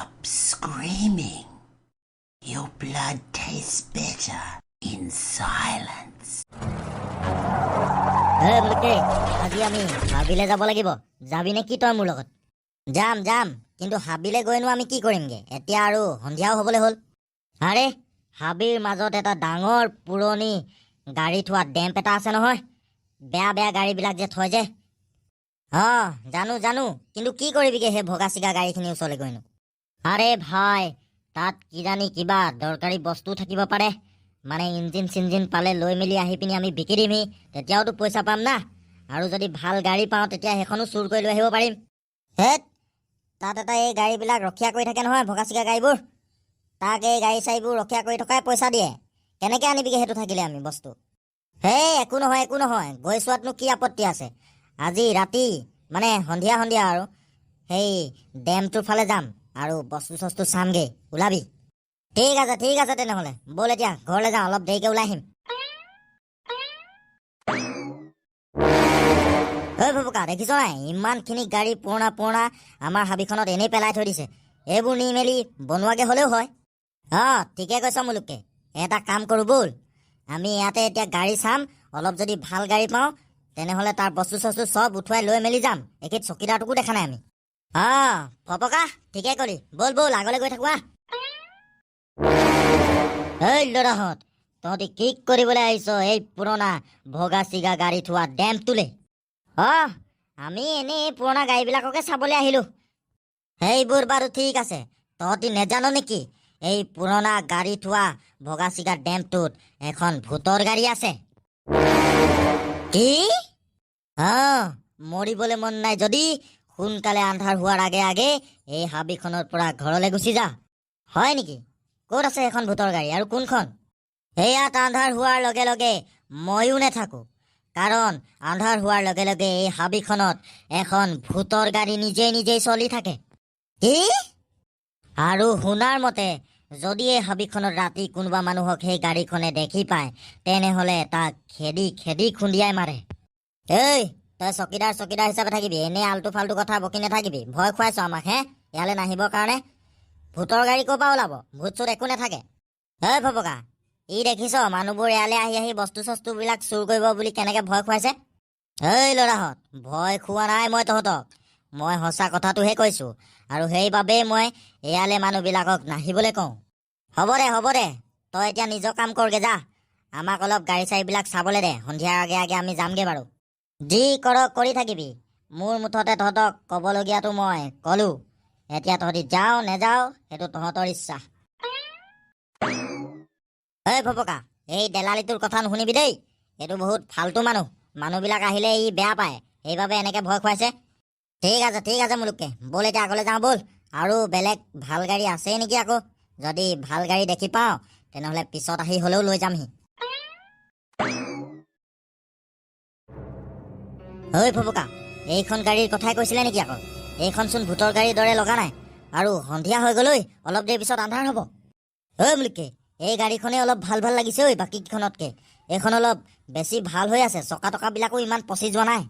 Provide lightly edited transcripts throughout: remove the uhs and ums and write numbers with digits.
Stop screaming. Your blood tastes better in silence. আজি আমি হাবিলে যাব লাগিব। যাবি নে কি তই মোৰ লগত? যাম কিন্তু হাবিলে গৈনো আমি কি কৰিমগে? এতিয়া আৰু সন্ধিয়াও হ'বলৈ হ'ল। আৰে হাবিৰ মাজত এটা ডাঙৰ পুৰণি গাড়ী থোৱা ডেম্প এটা আছে নহয়, বেয়া গাড়ীবিলাক যে থয় যে। জানো কিন্তু কি কৰিবিগে সেই ভগা চিগা গাড়ীখিনি ওচৰলৈ গৈনো? আৰে ভাই, তাত কিজানি কিবা দৰকাৰী বস্তু থাকিব পাৰে, মানে ইঞ্জিন চিঞ্জিন পালে লৈ মেলি আহি পিনি আমি বিকি দিমহি, তেতিয়াওতো পইচা পাম না। আৰু যদি ভাল গাড়ী পাওঁ তেতিয়া সেইখনো চুৰ কৰি লৈ আহিব পাৰিম। হেত, তাত এটা এই গাড়ীবিলাক ৰখীয়া কৰি থাকে নহয়, ভগা চিগা গাড়ীবোৰ, তাক এই গাড়ী চাড়ীবোৰ ৰখীয়া কৰি থকাই পইচা দিয়ে। কেনেকৈ আনিবিগে সেইটো থাকিলে আমি বস্তু? হেই একো নহয়, গৈ চোৱাতনো কি আপত্তি আছে? আজি ৰাতি মানে সন্ধিয়া আৰু সেই ডেমটোৰ ফালে যাম আৰু বস্তু চস্তু চামগে, ওলাবি? ঠিক আছে তেনেহ'লে ব'ল এতিয়া ঘৰলৈ যাওঁ, অলপ দেৰিকৈ ওলাই আহিম। ঐ ভুবুকা, দেখিছ নাই ইমানখিনি গাড়ী পুৰণা আমাৰ হাবিখনত এনেই পেলাই থৈ দিছে। এইবোৰ নি মেলি বনোৱাগে হ'লেও হয়। ঠিকে কৈছ মুলুকে, এটা কাম কৰোঁ ব'ল, আমি ইয়াতে এতিয়া গাড়ী চাম, অলপ যদি ভাল গাড়ী পাওঁ তেনেহ'লে তাৰ বস্তু চস্তু চব উঠুৱাই লৈ মেলি যাম। একেত চকীদাৰটোকো দেখা নাই আমি। ভপকা ঠিকে কলি, ব'ল আগলৈ গৈ থাকোঁ। এই ল'ৰাহঁত, তহঁতি কি কৰিবলৈ আহিছ এই পুৰণা ভগা চিগা গাড়ী থোৱা ডেম্পটোলৈ? আমি এনেই পুৰণা গাড়ীবিলাককে চাবলৈ আহিলোঁ। সেইবোৰ বাৰু ঠিক আছে, তহঁতি নেজানো নেকি এই পুৰণা গাড়ী থোৱা ভগা চিগা ডেম্পটোত এখন ভূতৰ গাড়ী আছে? কি? মৰিবলৈ মন নাই যদি সোনকালে আন্ধাৰ হোৱাৰ আগে এই হাবিখনৰ পৰা ঘৰলৈ গুচি যা। হয় নেকি? ক'ত আছে এখন ভূতৰ গাড়ী আৰু কোনখন? ইয়াত আন্ধাৰ হোৱাৰ লগে ময়ো নেথাকোঁ, কাৰণ আন্ধাৰ হোৱাৰ লগে এই হাবিখনত এখন ভূতৰ গাড়ী নিজেই চলি থাকে। কি? আৰু শুনাৰ মতে যদি এই হাবিখনত ৰাতি কোনোবা মানুহক সেই গাড়ীখনে দেখি পায় তেনেহ'লে তাক খেদি খুন্দিয়াই মাৰে। এই তই চকীদাৰ হিচাপে থাকিবি, এনেই আল্টু ফাল্টু কথা বকি নাথাকিবি। ভয় খুৱাইছ আমাক হে ইয়ালৈ নাহিবৰ কাৰণে? ভূতৰ গাড়ী ক'ৰ পৰা ওলাব? ভূত চুত একো নাথাকে। এই ভবকা, দেখিছ মানুহবোৰ ইয়ালৈ আহি বস্তু চস্তুবিলাক চুৰ কৰিব বুলি কেনেকৈ ভয় খুৱাইছে? এই ল'ৰাহঁত, ভয় খোৱা নাই মই তহঁতক, মই সঁচা কথাটোহে কৈছোঁ, আৰু সেইবাবেই মই ইয়ালৈ মানুহবিলাকক নাহিবলৈ কওঁ। হ'ব দে, তই এতিয়া নিজৰ কাম কৰগে যা, আমাক অলপ গাড়ী চাড়ীবিলাক চাবলৈ দে। সন্ধিয়াৰ আগে আমি যামগে বাৰু। যি কৰ কৰি থাকিবি, মোৰ মুঠতে তহঁতক ক'বলগীয়াটো মই ক'লোঁ। এতিয়া তহঁতি যাওঁ নেযাওঁ সেইটো তহঁতৰ ইচ্ছা। এই ভপকা, এই দেলালিটোৰ কথা নুশুনিবি দেই, এইটো বহুত ফাল্টু মানুহবিলাক আহিলে বেয়া পায়, সেইবাবে এনেকৈ ভয় খুৱাইছে। ঠিক আছে মুলুককে, ব'ল এতিয়া আগলৈ যাওঁ ব'ল। আৰু বেলেগ ভাল গাড়ী আছেই নেকি আকৌ? যদি ভাল গাড়ী দেখি পাওঁ তেনেহ'লে পিছত আহি হ'লেও লৈ যামহি। ঐ ভবুকা, এইখন গাড়ীৰ কথাই কৈছিলে নেকি আকৌ? এইখনচোন ভূতৰ গাড়ীৰ দৰে লগা নাই, আৰু সন্ধিয়া হৈ গ'লৈ, অলপ দেৰি পিছত আন্ধাৰ হ'ব। ঐ মুলুকে, এই গাড়ীখনেই অলপ ভাল লাগিছে বাকীকেইখনতকৈ। এইখন অলপ বেছি ভাল হৈ আছে, চকা টকাবিলাকো ইমান পচি যোৱা নাই।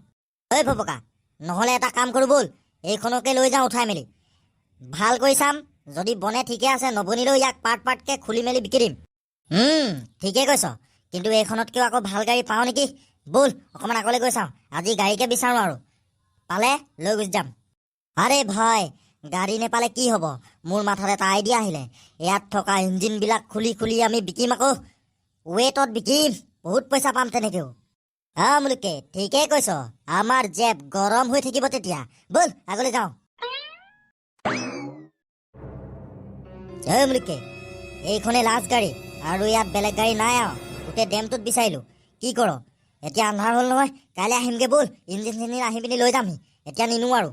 ঐ ভবুকা, নহ'লে এটা কাম কৰোঁ ব'ল, এইখনকে লৈ যাওঁ উঠাই মেলি। ভাল কৰি চাম, যদি বনে ঠিকে আছে, নবনিলেও ইয়াক পাৰ্টকৈ খুলি মেলি বিকি দিম। ঠিকেই কৈছ, কিন্তু এইখনতকৈও আকৌ ভাল গাড়ী পাওঁ নেকি? ব'ল অকণমান আগলৈ গৈ চাওঁ, আজি গাড়ীকে বিচাৰোঁ, আৰু পালে লৈ গুচি যাম। আৰে ভাই, গাড়ী নেপালে কি হ'ব? মোৰ মাথাত এটা আইডিয়া আহিলে। ইয়াত থকা ইঞ্জিনবিলাক খুলি আমি বিকিম আকৌ, ৱেটত বিকিম, বহুত পইচা পাম তেনেকৈও। মুলুকে ঠিকেই কৈছ, আমাৰ জেপ গৰম হৈ থাকিব তেতিয়া। ব'ল আগলৈ যাওঁ। মুলুকে, এইখনে লাষ্ট গাড়ী, আৰু ইয়াত বেলেগ গাড়ী নাই আৰু গোটেই ডেমটোত বিচাৰিলোঁ। কি কৰ? এতিয়া আন্ধাৰ হ'ল নহয়, কাইলৈ আহিমগৈ ব'ল, ইঞ্জিন আহি পিনি লৈ যামহি, এতিয়া নিনো আৰু।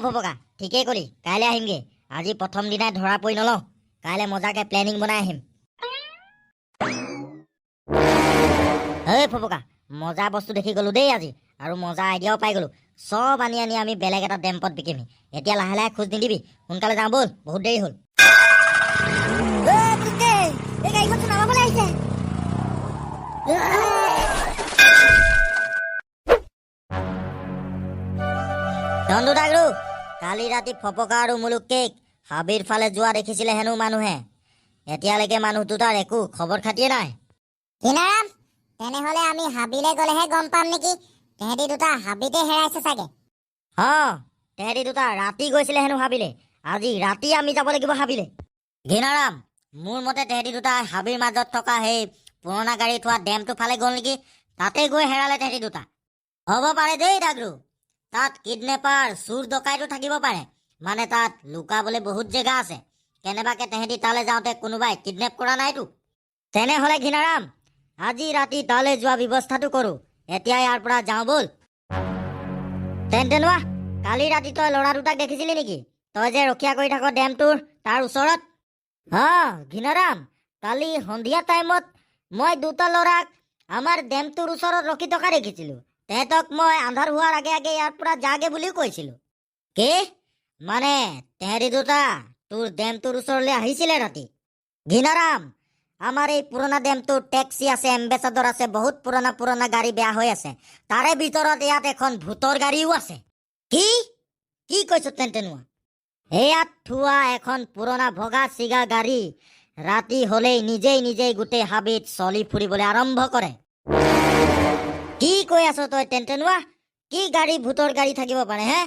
ভবকা, ঠিকেই ক'লি, কাইলৈ আহিমগৈ। আজি প্ৰথম দিনাই ধৰা পৰি নলওঁ, কাইলৈ মজাকৈ প্লেনিং বনাই আহিম। ভবকা, মজা বস্তু দেখি গ'লোঁ দেই আজি, আৰু মজা আইডিয়াও পাই গ'লোঁ। চব আনি আমি বেলেগ এটা ডেম্পত বিকিমহি। এতিয়া লাহে খোজ নিদিবি, সোনকালে যাওঁ ব'ল, বহুত দেৰি হ'ল। কালি ৰাতি ফপকা আৰু মুলুকে হাবিৰ ফালে যোৱা দেখিছিলে হেনো মানুহে। এতিয়ালৈকে মানুহ দুটাৰ একো খবৰ খাতিয়ে নাই। কিনাৰাম, তেনেহলে আমি হাবিলে গলেহে গম পাম নেকি তেহেঁতি দুটা হাবিতে হেৰাইছে চাগে। তেহেঁতি দুটা ৰাতি গৈছিলে হেনো হাবিলে। আজি ৰাতি আমি যাব লাগিব হাবিলে। ঘিনাৰাম, মোৰ মতে তেহেঁতি দুটা হাবিৰ মাজত থকা সেই পুৰণা গাড়ী থোৱা ডেমটো ফালে গ'ল নেকি। তাতে গৈ হেৰালে তেহেঁতি দুটা। হ'ব পাৰে দেই ডাগৰু, তাত কিডনেপাৰ চুৰ ডকাইতো থাকিব পাৰে। মানে তাত লুকাবলৈ বহুত জেগা আছে। কেনেবাকে তেহেঁতি তালৈ যাওঁতে কোনোবাই কিডনেপ কৰা নাইতো। তেনেহ'লে ঘিনাৰাম, আজি ৰাতি তালৈ যোৱা ব্যৱস্থাটো কৰোঁ। এতিয়া ইয়াৰ পৰা যাওঁ ব'ল। তেন্তেনোৱা, কালি ৰাতি তই ল'ৰা দুটাক দেখিছিলি নেকি? তই যে ৰখীয়া কৰি থাক ডেমটোৰ তাৰ ওচৰত। ঘিনাৰাম, কালি সন্ধিয়া টাইমত মই দুটা ল'ৰাক আমাৰ ডেমটোৰ ওচৰত ৰখি থকা দেখিছিলোঁ। তেহেঁতক মই আন্ধাৰ হোৱাৰ আগে আগে ইয়াৰ পৰা যাগে বুলিও কৈছিলোঁ। কি মানে তেহেঁতি দুটা তোৰ ডেমটোৰ ওচৰলৈ আহিছিলে ৰাতি? ঘিনাৰাম, আমাৰ এই পুৰণা ডেমটোৰ টেক্সি আছে, এম্বেচাডৰ আছে, বহুত পুৰণা পুৰণা গাড়ী বেয়া হৈ আছে। তাৰে ভিতৰত ইয়াত এখন ভূতৰ গাড়ীও আছে। কি কি কৈছ তেন্তেনোৱা? ইয়াত থোৱা এখন পুৰণা ভগা চিগা গাড়ী ৰাতি হলেই নিজেই নিজেই গোটেই হাবিত চলি ফুৰিবলৈ আৰম্ভ কৰে। কি কৈ আছ তই তেন্তেনোৱা? কি গাড়ী ভূতৰ গাড়ী থাকিব পাৰে হে?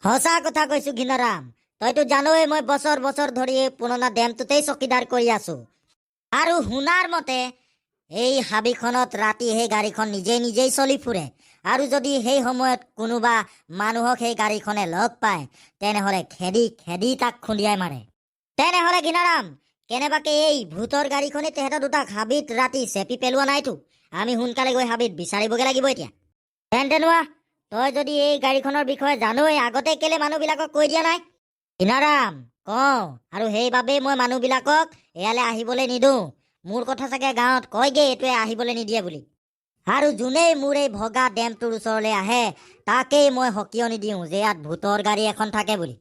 সঁচা কথা কৈছো ঘিনাৰাম, তইতো জানই মই বছৰ বছৰ ধৰি এই পুৰণা ডেমটোতেই চকীদাৰ কৰি আছো। আৰু শুনাৰ মতে এই হাবিখনত ৰাতি সেই গাড়ীখন নিজেই নিজেই চলি ফুৰে। আৰু যদি সেই সময়ত কোনোবা মানুহক সেই গাড়ীখনে লগ পায়, তেনেহ'লে খেদি খেদি তাক খুন্দিয়াই মাৰে। তেনেহ'লে ঘিনাৰাম, কেনেবাকে এই ভূতৰ গাড়ীখনে তেহেঁতৰ দুটাক হাবিত ৰাতি চেপি পেলোৱা নাইতো। আমি সোনকালে গৈ হাবিত বিচাৰিবগে লাগিব এতিয়া। তেন্তেনোৱা, তই যদি এই গাড়ীখনৰ বিষয়ে জানই, আগতে কেলে মানুহবিলাকক কৈ দিয়া নাই? ঘিনাৰাম, কওঁ, আৰু সেইবাবেই মই মানুহবিলাকক ইয়ালৈ আহিবলৈ নিদিওঁ। মোৰ কথা চাগে গাঁৱত কয়গে এইটোৱে আহিবলৈ নিদিয়ে বুলি। আৰু যোনেই মোৰ এই ভগা ডেমটোৰ ওচৰলৈ আহে তাকেই মই সকিয়নি দিওঁ যে ইয়াত ভূতৰ গাড়ী এখন থাকে বুলি।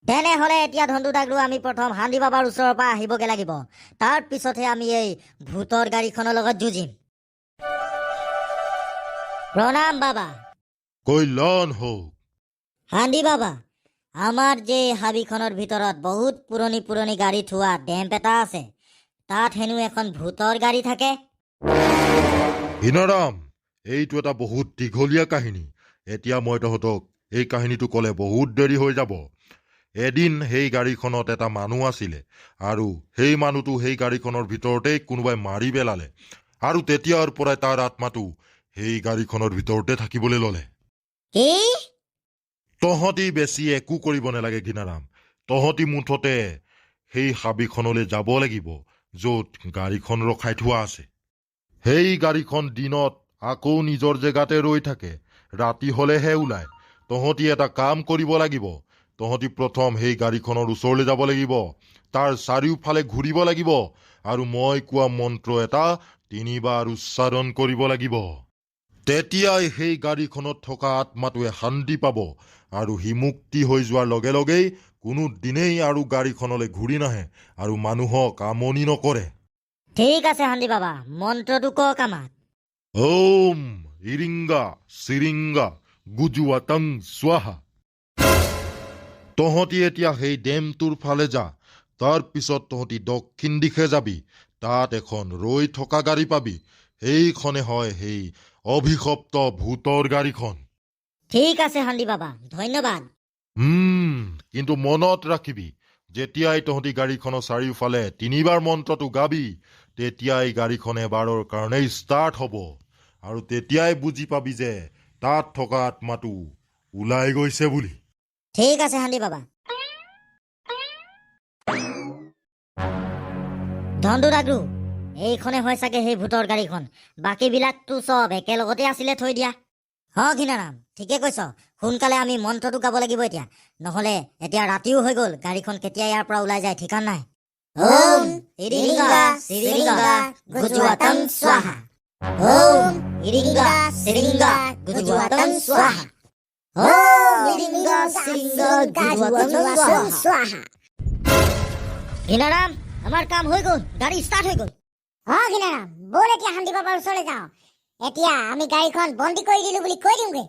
তেনেহ'লে এতিয়া ধন্দু ডাগৰু, আমি প্ৰথম হান্দি বাবাৰ ওচৰৰ পৰা আহিবগে লাগিব। তাৰ পিছতহে আমি এই ভূতৰ গাড়ীখনৰ লগত যুঁজিম। প্ৰণাম বাবা। কল্যাণ হওক। হান্দি বাবা, আমাৰ যে হাবিখনৰ ভিতৰত বহুত পুৰণি পুৰণি গাড়ী থোৱা ডেম্প এটা আছে, তাত হেনো এখন ভূতৰ গাড়ী থাকে। ঘিনাৰাম, এইটো এটা বহুত দীঘলীয়া কাহিনী। এতিয়া মই তহঁতক এই কাহিনীটো ক'লে বহুত দেৰি হৈ যাব। এদিন সেই গাড়ীখনত এটা মানুহ আছিলে, আৰু সেই মানুহটো সেই গাড়ীখনৰ ভিতৰতেই কোনোবাই মাৰি পেলালে। আৰু তেতিয়াৰ পৰাই তাৰ আত্মাটো সেই গাড়ীখনৰ ভিতৰতে থাকিবলৈ ল'লে। কি? তহঁতি বেছি একো কৰিব নালাগে ঘিনাৰাম। তহঁতি মুঠতে সেই হাবিখনলৈ যাব লাগিব য'ত গাড়ীখন ৰখাই থোৱা আছে। সেই গাড়ীখন দিনত আকৌ নিজৰ জেগাতে ৰৈ থাকে, ৰাতি হলেহে ওলায়। তহঁতি এটা কাম কৰিব লাগিব। তহঁতি প্ৰথম সেই গাড়ীখনৰ ওচৰলৈ যাব লাগিব, তাৰ চাৰিওফালে ঘূৰিব লাগিব, আৰু মই কোৱা মন্ত্ৰ এটা 3 বাৰ উচ্চাৰণ কৰিব লাগিব। তেতিয়াই সেই গাড়ীখনত থকা আত্মাটোৱে শান্তি পাব, আৰু সি মুক্তি হৈ যোৱাৰ লগে লগেই কোনো দিনেই আৰু গাড়ীখনলৈ ঘূৰি নাহে আৰু মানুহক আমনি নকৰে। ঠিক আছে হান্দি বাবা, মন্ত্ৰটো কওক আমাক। ওম ইৰিংগা চিৰিংগা গুজুৱাটাং স্বাহা। তহঁতি এতিয়া সেই ডেমটোৰ ফালে যা। তাৰ পিছত তহঁতি দক্ষিণ দিশে যাবি, তাত এখন ৰৈ থকা গাড়ী পাবি। সেইখনে হয় সেই অভিশপ্ত ভূতৰ গাড়ীখন। ঠিক আছে হান্দি বাবা, ধন্যবাদ। কিন্তু মনত ৰাখিবি, যেতিয়াই তহঁতি গাড়ীখনৰ চাৰিওফালে 3 বাৰ মন্ত্ৰটো গাবি, তেতিয়াই গাড়ীখন এবাৰৰ কাৰণে ষ্টাৰ্ট হ'ব, আৰু তেতিয়াই বুজি পাবি যে তাত থকা আত্মাটো ওলাই গৈছে বুলি। ঠিক আছে হান্দি বাবা। ধন্দু ডাগৰু, এইখনে হয় চাগে সেই ভূতৰ গাড়ীখন। বাকীবিলাকতো চব একেলগতে আছিলে থৈ দিয়া। ঘিনাৰাম, ঠিকে কৈছ। সোনকালে আমি মন্ত্ৰটো গাব লাগিব এতিয়া, নহ'লে এতিয়া ৰাতিও হৈ গ'ল। গাড়ীখন কেতিয়া ইয়াৰ পৰা ওলাই যায় ঠিকান নাই। ওম ইৰিংগা চিৰিংগা গুজুৱাটাং স্বাহা। ওম ইৰিংগা চিৰিংগা গুজুৱাটাং স্বাহা। ওম ইৰিংগা চিৰিংগা গুজুৱাটাং স্বাহা। ঘিনাৰাম, আমাৰ কাম হৈ গ'ল, গাড়ী ষ্টাৰ্ট হৈ গ'ল। ঘিনাৰাম, ব'ল এতিয়া হান্দি বাবাৰ ওচৰলৈ যাওঁ। এতিয়া আমি গাড়ীখন বন্দী কৰি দিলো বুলি কৈ দিওঁগে।